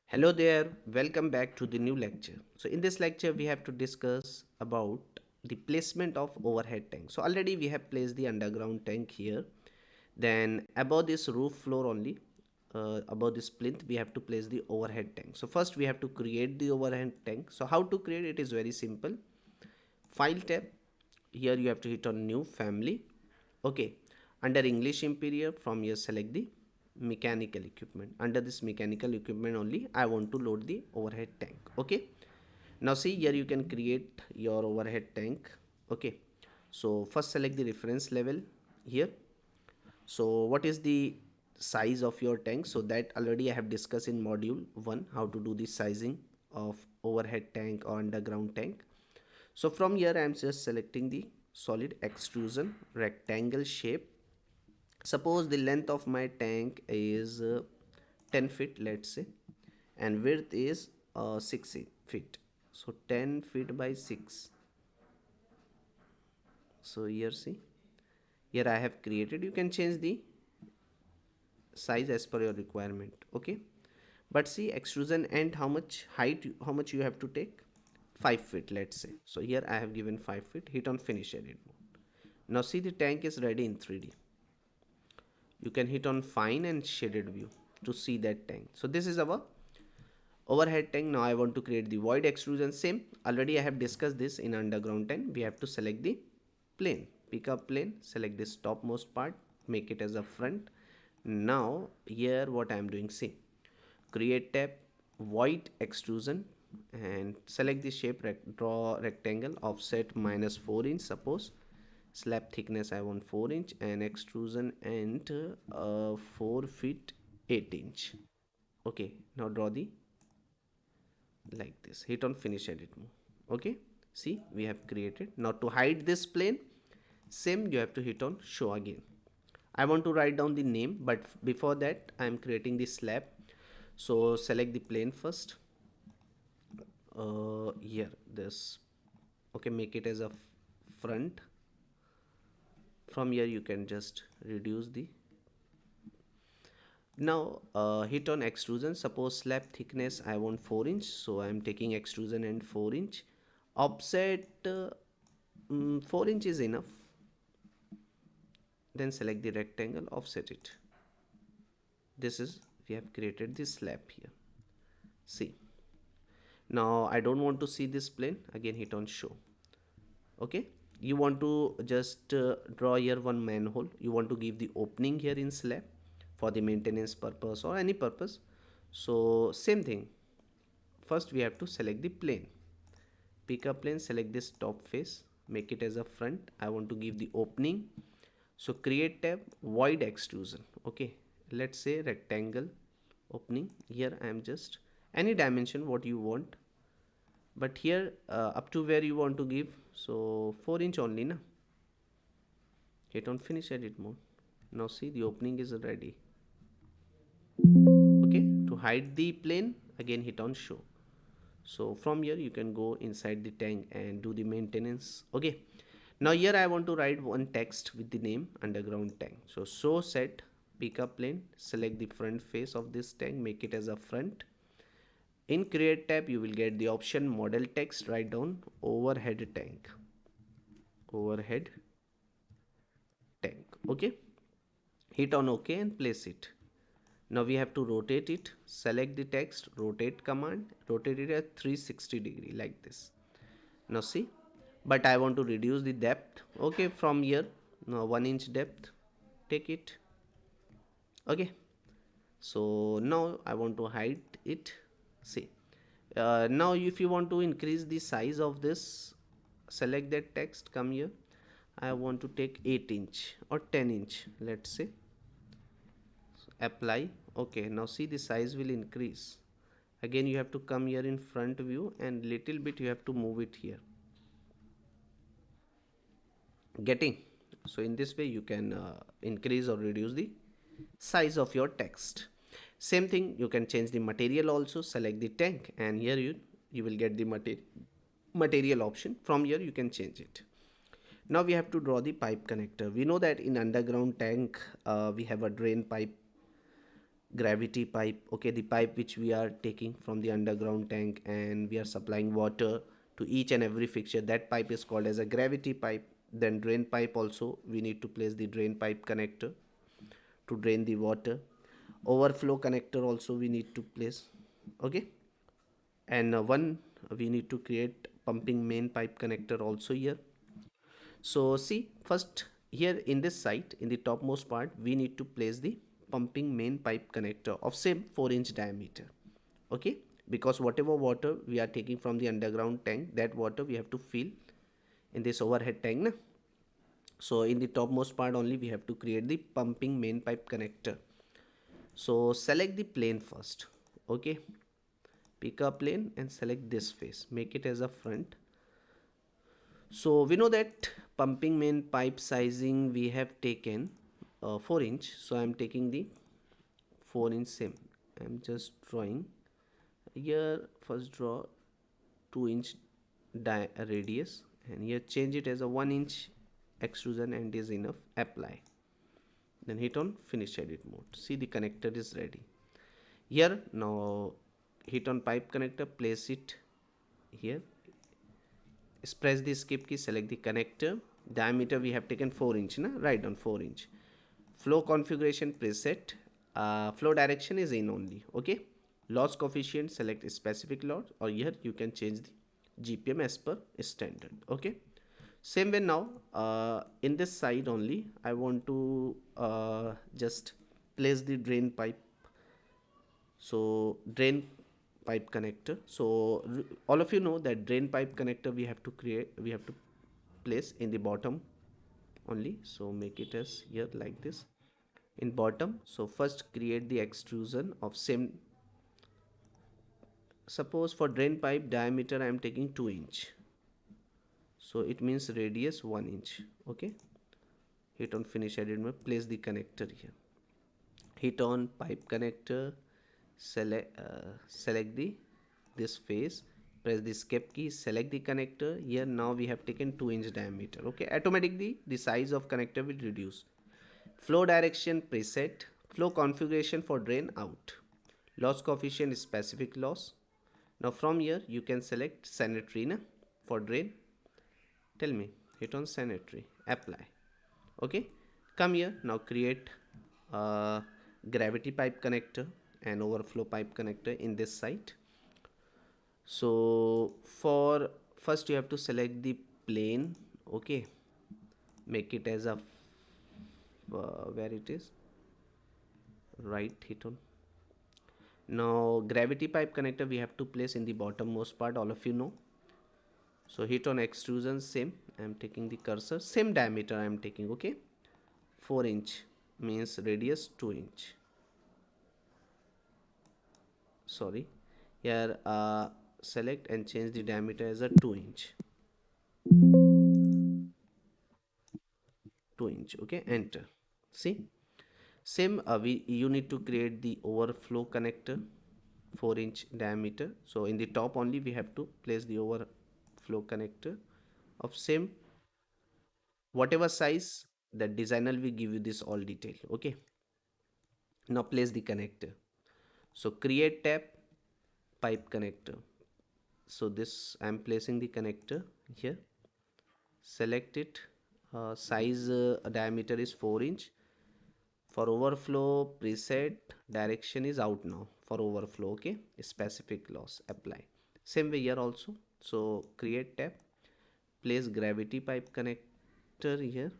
Hello there, welcome back to the new lecture. So in this lecture we have to discuss about the placement of overhead tank. So already we have placed the underground tank here. Then above this roof floor only, above this plinth we have to place the overhead tank. So first we have to create the overhead tank. So how to create it is very simple. File tab, here you have to hit on new family. Okay, under English Imperial, from here select the mechanical equipment. Under this mechanical equipment only I want to load the overhead tank. Okay, now see here you can create your overhead tank. Okay, so first select the reference level here. So what is the size of your tank? So that already I have discussed in module 1, how to do the sizing of overhead tank or underground tank. So from here I am just selecting the solid extrusion rectangle shape. Suppose the length of my tank is 10 feet, let's say, and width is 6 feet. So 10 feet by 6. So here see, here I have created. You can change the size as per your requirement. Okay, but see extrusion and how much height, how much you have to take, 5 feet, let's say. So here I have given 5 feet. Hit on finish edit mode. Now see the tank is ready in 3D. You can hit on fine and shaded view to see that tank. So this is our overhead tank. Now I want to create the void extrusion. Same, already I have discussed this in underground tank. We have to select the plane, pick up plane, select this topmost part, make it as a front. Now here what I am doing, see, create tab, void extrusion, and select the shape, draw rectangle, offset -4 inch, suppose. Slab thickness I want 4 inch, and extrusion and 4 feet 8 inch. Okay, now draw the like this. Hit on finish edit mode. Okay, see we have created. Now to hide this plane, same, you have to hit on show again. I want to write down the name, but before that I am creating the slab. So select the plane first. Here this. Okay, make it as a front. From here you can just reduce the. Now hit on extrusion. Suppose slab thickness I want 4 inch, so I am taking extrusion and 4 inch. Offset 4 inch is enough. Then select the rectangle, offset it. This is, we have created this slab here. See, now I don't want to see this plane. Again hit on show. Okay, you want to just draw here one manhole. You want to give the opening here in slab for the maintenance purpose or any purpose. So same thing, first we have to select the plane, pick up plane, select this top face, make it as a front. I want to give the opening. So create tab, void extrusion. Okay, let's say rectangle opening. Here I am just any dimension what you want, but here up to where you want to give. So 4 inch only na. Hit on finish edit mode. Now see the opening is ready. Okay, to hide the plane, again hit on show. So from here you can go inside the tank and do the maintenance. Okay, now here I want to write one text with the name underground tank. So show set, pick up plane, select the front face of this tank, make it as a front. In create tab you will get the option model text, write down overhead tank, overhead tank. Okay, hit on OK and place it. Now we have to rotate it. Select the text, rotate command, rotate it at 360 degree like this. Now see, but I want to reduce the depth. Okay, from here now 1 inch depth, take it. Okay, so now I want to hide it. See, now if you want to increase the size of this, select that text, come here. I want to take 8 inch or 10 inch, let's say. So apply. Okay, now see the size will increase. Again you have to come here in front view and little bit you have to move it here. Getting? So in this way you can increase or reduce the size of your text. Same thing, you can change the material also. Select the tank and here you will get the material option. From here you can change it. Now we have to draw the pipe connector. We know that in underground tank we have a drain pipe gravity pipe. Okay, the pipe which we are taking from the underground tank and we are supplying water to each and every fixture, that pipe is called as a gravity pipe. Then drain pipe also, we need to place the drain pipe connector to drain the water. Overflow connector also we need to place. Okay, and one we need to create pumping main pipe connector also here. So see, first here in this site, in the topmost part, we need to place the pumping main pipe connector of same 4-inch diameter. Okay, because whatever water we are taking from the underground tank, that water we have to fill in this overhead tank na? So in the topmost part only we have to create the pumping main pipe connector. So select the plane first. Okay, pick a plane and select this face, make it as a front. So we know that pumping main pipe sizing we have taken 4 inch. So I'm taking the 4-inch same. I'm just drawing here. First draw 2-inch radius and here change it as a 1-inch extrusion and is enough. Apply. Then hit on finish edit mode. See, the connector is ready. Here now hit on pipe connector, place it here. Press the skip key, select the connector. Diameter we have taken 4-inch, na? Write down 4-inch. Flow configuration preset. Flow direction is in only. Okay. Loss coefficient, select specific loss, or here you can change the GPM as per standard. Okay. Same way now, in this side only, I want to just place the drain pipe. So drain pipe connector. So all of you know that drain pipe connector we have to create, we have to place in the bottom only. So make it as here like this in bottom. So first create the extrusion of same. Suppose for drain pipe diameter I am taking 2-inch, so it means radius 1-inch. Okay, hit on finish edit mode, place the connector here. Hit on pipe connector, select the this face, press the escape key, select the connector. Here now we have taken 2-inch diameter. Okay, automatically the size of connector will reduce. Flow direction preset. Flow configuration for drain out. Loss coefficient is specific loss. Now from here you can select sanitary na, for drain. Tell me, hit on sanitary, apply. Okay, come here now, create gravity pipe connector and overflow pipe connector in this site. So for first you have to select the plane. Okay, make it as a where it is, right, hit on. Now gravity pipe connector we have to place in the bottommost part, all of you know. So hit on extrusion, same, I am taking the cursor, same diameter I am taking. Okay, 4-inch means radius 2-inch. Sorry, here select and change the diameter as a 2-inch. 2-inch. Okay, enter. See, same you need to create the overflow connector, 4-inch diameter. So in the top only we have to place the overflow connector of same whatever size. The designer will give you this all detail. Okay, now place the connector. So create tab, pipe connector. So this I am placing the connector here. Select it. Size diameter is 4-inch. For overflow preset, direction is out now for overflow. Okay, specific loss, apply. Same way here also. So create tab, place gravity pipe connector here.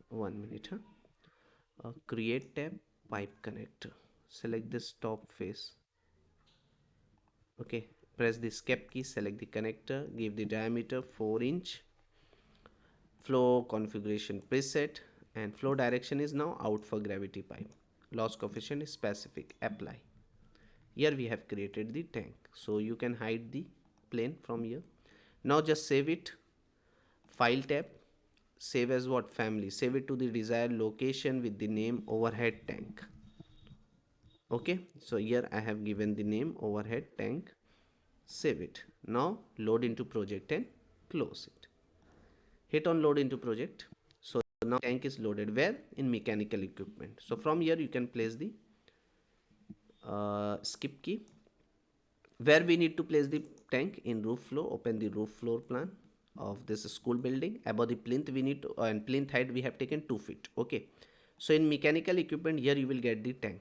1 minute. Create tab, pipe connector. Select this top face. Okay, press the escape key, select the connector, give the diameter 4-inch. Flow configuration preset, and flow direction is now out for gravity pipe. Loss coefficient is specific, apply. Here we have created the tank, so you can hide the plane from here. Now just save it. File tab, save as what, family. Save it to the desired location with the name overhead tank. Okay, so here I have given the name overhead tank. Save it. Now load into project and close it. Hit on load into project. So now tank is loaded where? In mechanical equipment. So from here you can place the skip key. Where we need to place the tank? In roof floor. Open the roof floor plan of this school building. Above the plinth we need to, and plinth height we have taken 2 feet. Okay, so in mechanical equipment here you will get the tank.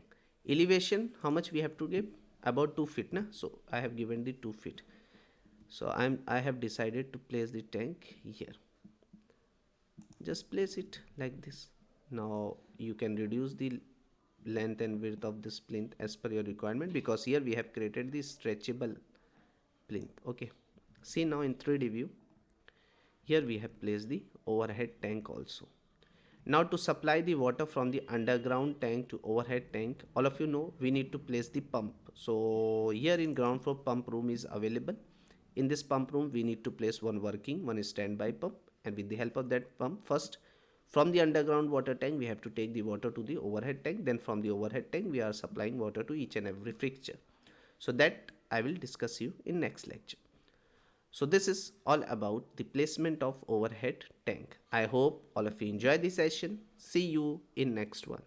Elevation, how much we have to give? About 2 feet na? So I have given the 2 feet. So I have decided to place the tank here. Just place it like this. Now you can reduce the length and width of this plinth as per your requirement, because here we have created the stretchable plinth. Okay, see now in 3D view, here we have placed the overhead tank also. Now to supply the water from the underground tank to overhead tank, all of you know we need to place the pump. So here in ground floor pump room is available. In this pump room we need to place one working, one standby pump, and with the help of that pump, first from the underground water tank we have to take the water to the overhead tank, then from the overhead tank we are supplying water to each and every fixture. So that I will discuss you in next lecture. So this is all about the placement of overhead tank. I hope all of you enjoy this session. See you in next one.